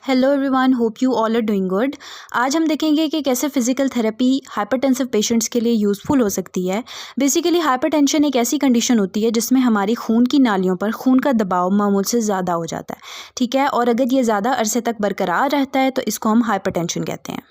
Hello everyone, hope you all are doing good. आज हम देखेंगे कि कैसे फिजिकल थेरेपी हाइपरटेंसिव पेशेंट्स के लिए यूज़फुल हो सकती है। बेसिकली हाइपरटेंशन एक ऐसी कंडीशन होती है जिसमें हमारी खून की नालियों पर खून का दबाव मामूल से ज़्यादा हो जाता है, ठीक है। और अगर ये ज़्यादा अरसे तक बरकरार रहता है तो इसको हम हाइपरटेंशन कहते हैं।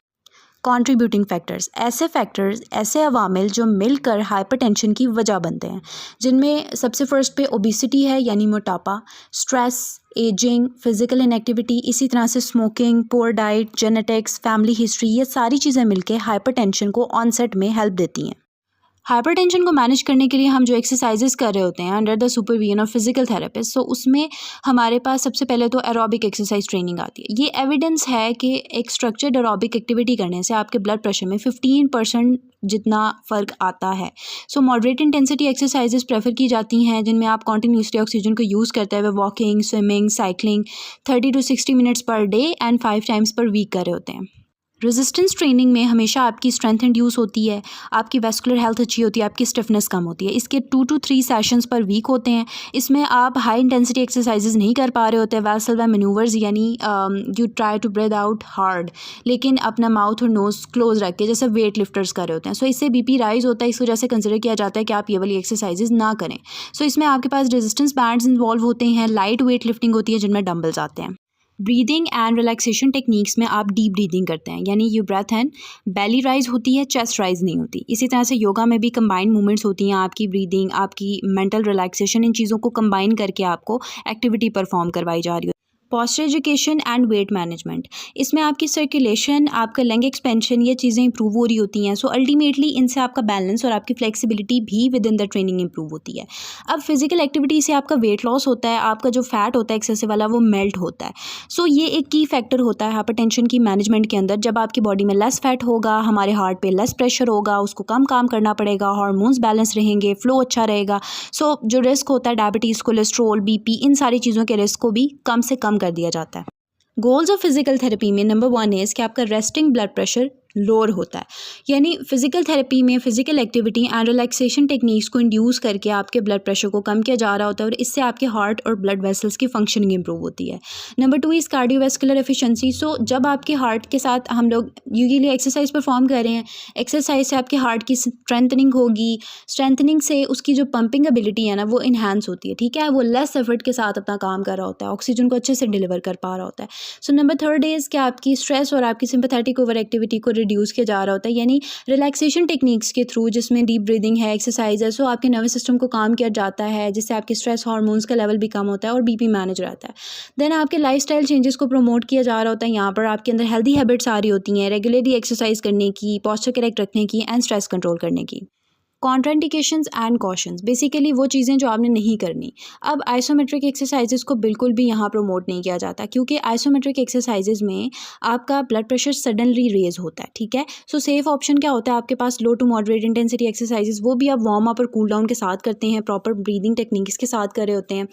कंट्रीब्यूटिंग फैक्टर्स, ऐसे अवामिल जो मिलकर हाइपरटेंशन की वजह बनते हैं, जिनमें सबसे फर्स्ट पे ओबिसिटी है यानी मोटापा, स्ट्रेस, एजिंग, फिजिकल इनएक्टिविटी, इसी तरह से smoking, poor diet, genetics, family history, ये सारी चीज़ें मिलकर हाइपरटेंशन को ऑनसेट में हेल्प देती हैं। हाइपरटेंशन को मैनेज करने के लिए हम जो एक्सरसाइजेस कर रहे होते हैं under the supervision of physical therapist, so उसमें हमारे पास सबसे पहले तो एरोबिक एक्सरसाइज ट्रेनिंग आती है। ये एविडेंस है कि एक स्ट्रक्चर्ड एरोबिक एक्टिविटी करने से आपके ब्लड प्रेशर में 15% जितना फ़र्क आता है। सो मॉडरेट इंटेंसिटी एक्सरसाइजेस प्रेफर की जाती हैं जिनमें आप कॉन्टिन्यूसली ऑक्सीजन को यूज़ करते हुए walking, swimming, cycling 30 to 60 minutes per day and 5 times per week कर रहे होते हैं। रेजिस्टेंस ट्रेनिंग में हमेशा आपकी स्ट्रेंथ इंड्यूस होती है, आपकी वैस्कुलर हेल्थ अच्छी होती है, आपकी स्टिफनेस कम होती है। इसके 2 to 3 सेशंस पर वीक होते हैं। इसमें आप हाई इंटेंसिटी एक्सरसाइजेज नहीं कर पा रहे होते, वैसल व मैन्यूवर्स यानी you try to breathe out hard, लेकिन अपना माउथ और नोज क्लोज रख के, जैसे वेट लिफ्टर्स कर रहे होते हैं। सो इससे बीपी राइज होता है, इस वजह से कंसिडर किया जाता है कि आप ये वाली एक्सरसाइजेज ना करें। सो इसमें आपके पास रेजिस्टेंस बैंड्स इन्वॉल्व होते हैं, लाइट वेट लिफ्टिंग होती है जिनमें डंबल्स आते हैं। ब्रीदिंग एंड रिलैक्सेशन टेक्निक्स में आप डीप ब्रीदिंग करते हैं, यानी you breathe in, belly rise होती है, चेस्ट राइज नहीं होती। इसी तरह से योगा में भी कंबाइंड मूवमेंट्स होती हैं, आपकी ब्रीदिंग, आपकी मेंटल रिलैक्सेशन, इन चीज़ों को कंबाइन करके आपको एक्टिविटी परफॉर्म करवाई जा रही है। Posture education and weight management, इसमें आपकी सर्कुलेशन, आपका लंग एक्सपेंशन, ये चीज़ें इंप्रूव हो रही होती हैं। सो अल्टीमेटली इनसे आपका बैलेंस और आपकी फ्लेक्सिबिलिटी भी with in the training improve होती है। अब फिजिकल एक्टिविटी से आपका वेट लॉस होता है, आपका जो फैट होता है एक्सेसिव वाला वो मेल्ट होता है। सो ये एक की फैक्टर होता है हाइपरटेंशन की मैनेजमेंट के अंदर। जब आपकी बॉडी में लेस फैट होगा, हमारे हार्ट पे लेस प्रेशर होगा, उसको कम काम करना पड़ेगा, हार्मोन्स बैलेंस रहेंगे, फ्लो अच्छा रहेगा। सो जो रिस्क होता है डायबिटीज़, कोलेस्ट्रोल, बीपी, इन सारी चीज़ों के रिस्क को भी कम से कम कर दिया जाता है। गोल्स ऑफ फिजिकल थेरेपी में नंबर 1 इज़ कि आपका रेस्टिंग ब्लड प्रेशर लोअर होता है, यानी फिजिकल थेरेपी में physical activity and relaxation techniques को इंड्यूस करके आपके ब्लड प्रेशर को कम किया जा रहा होता है और इससे आपके हार्ट और ब्लड वेसल्स की फंक्शनिंग इंप्रूव होती है। Number 2 is cardiovascular efficiency. So जब आपके हार्ट के साथ हम लोग यूजुअली एक्सरसाइज परफॉर्म कर रहे हैं, एक्सरसाइज से आपके हार्ट की स्ट्रेंथनिंग होगी, स्ट्रेंथनिंग से उसकी जो पंपिंग एबिलिटी है ना वो इन्हांस होती है, ठीक है। वो लेस एफर्ट के साथ अपना काम कर रहा होता है, ऑक्सीजन को अच्छे से डिलीवर कर पा रहा होता है। सो नंबर 3 इज़ कि आपकी स्ट्रेस और आपकी सिंपैथेटिक ओवर एक्टिविटी को रिड्यूस किया जा रहा होता है, यानी रिलैक्सेशन टेक्निक्स के थ्रू, जिसमें डीप ब्रीदिंग है, एक्सरसाइज है। सो आपके नर्वस सिस्टम को काम किया जाता है, जिससे आपके स्ट्रेस हार्मोन्स का लेवल भी कम होता है और बीपी मैनेज रहता है। देन आपके लाइफस्टाइल चेंजेस को प्रमोट किया जा रहा होता है। यहाँ पर आपके अंदर हेल्दी हैबिट्स आ रही होती हैं, रेगुलरली एक्सरसाइज करने की, पॉस्चर करेक्ट रखने की एंड स्ट्रेस कंट्रोल करने की। कॉन्ट्राइंडिकेशंस एंड कॉशंस, बेसिकली वो चीज़ें जो आपने नहीं करनी। अब आइसोमेट्रिक एक्सरसाइजेज को बिल्कुल भी यहाँ प्रमोट नहीं किया जाता, क्योंकि आइसोमेट्रिक एक्सरसाइजेज में आपका ब्लड प्रेशर सडनली रेज होता है, ठीक है। सो सेफ ऑप्शन क्या होता है आपके पास? लो टू मॉडरेट इंटेंसिटी एक्सरसाइजेज, वो भी आप वार्म अप और कूल डाउन के साथ करते हैं, प्रॉपर ब्रीदिंग टेक्निक्स के साथ कर रहे होते हैं।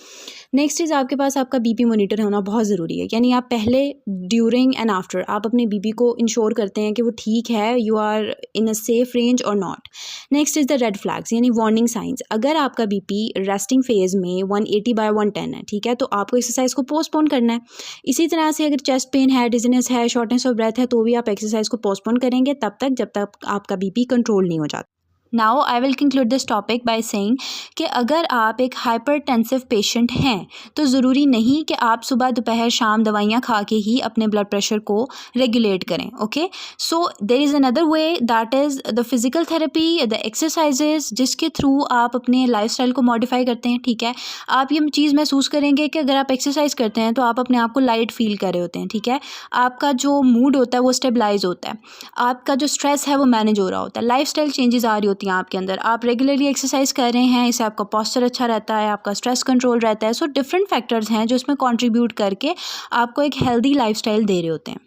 नेक्स्ट इज़ आपके पास आपका बीपी मोनीटर होना बहुत ज़रूरी है, यानी आप पहले, ड्यूरिंग एंड आफ्टर आप अपने बीपी को इंश्योर करते हैं कि वो ठीक है, you are in a safe range और not. Next is the red flags, यानी वार्निंग साइंस। अगर आपका बीपी रेस्टिंग फेज में 180/110 है, ठीक है, तो आपको एक्सरसाइज को पोस्टपोन करना है। इसी तरह से अगर चेस्ट पेन है, डिजीनेस है, शॉर्टनेस ऑफ ब्रेथ है, तो भी आप एक्सरसाइज को पोस्टपोन करेंगे तब तक जब तक आपका बीपी कंट्रोल नहीं हो जाता। Now I will conclude this topic by saying कि अगर आप एक हाइपरटेंसिव पेशेंट हैं तो ज़रूरी नहीं कि आप सुबह दोपहर शाम दवाइयाँ खा के ही अपने ब्लड प्रेशर को रेगुलेट करें, okay. So there is another way, that is the physical therapy, the exercises, जिसके थ्रू आप अपने लाइफस्टाइल को मॉडिफाई करते हैं, ठीक है। आप ये चीज़ महसूस करेंगे कि अगर आप एक्सरसाइज करते हैं तो आप अपने आप को लाइट फील कर रहे होते हैं, ठीक है। आपका जो मूड होता है वो स्टेबलाइज होता है, आपका जो स्ट्रेस है वो मैनेज हो रहा होता है, लाइफस्टाइल चेंजेस आ रही होती हैं आपके अंदर। आप रेगुलरली एक्सरसाइज कर रहे हैं, इससे आपका पॉस्चर अच्छा रहता है, आपका स्ट्रेस कंट्रोल रहता है। सो डिफरेंट फैक्टर्स हैं जो इसमें कंट्रीब्यूट करके आपको एक हेल्दी लाइफस्टाइल दे रहे होते हैं।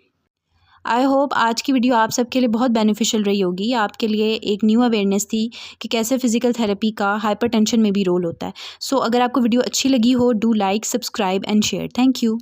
आई होप आज की वीडियो आप सबके लिए बहुत बेनिफिशियल रही होगी। आपके लिए एक न्यू अवेयरनेस थी कि कैसे फिजिकल थेरेपी का हाइपरटेंशन में भी रोल होता है। सो अगर आपको वीडियो अच्छी लगी हो, do like, subscribe and share. Thank you.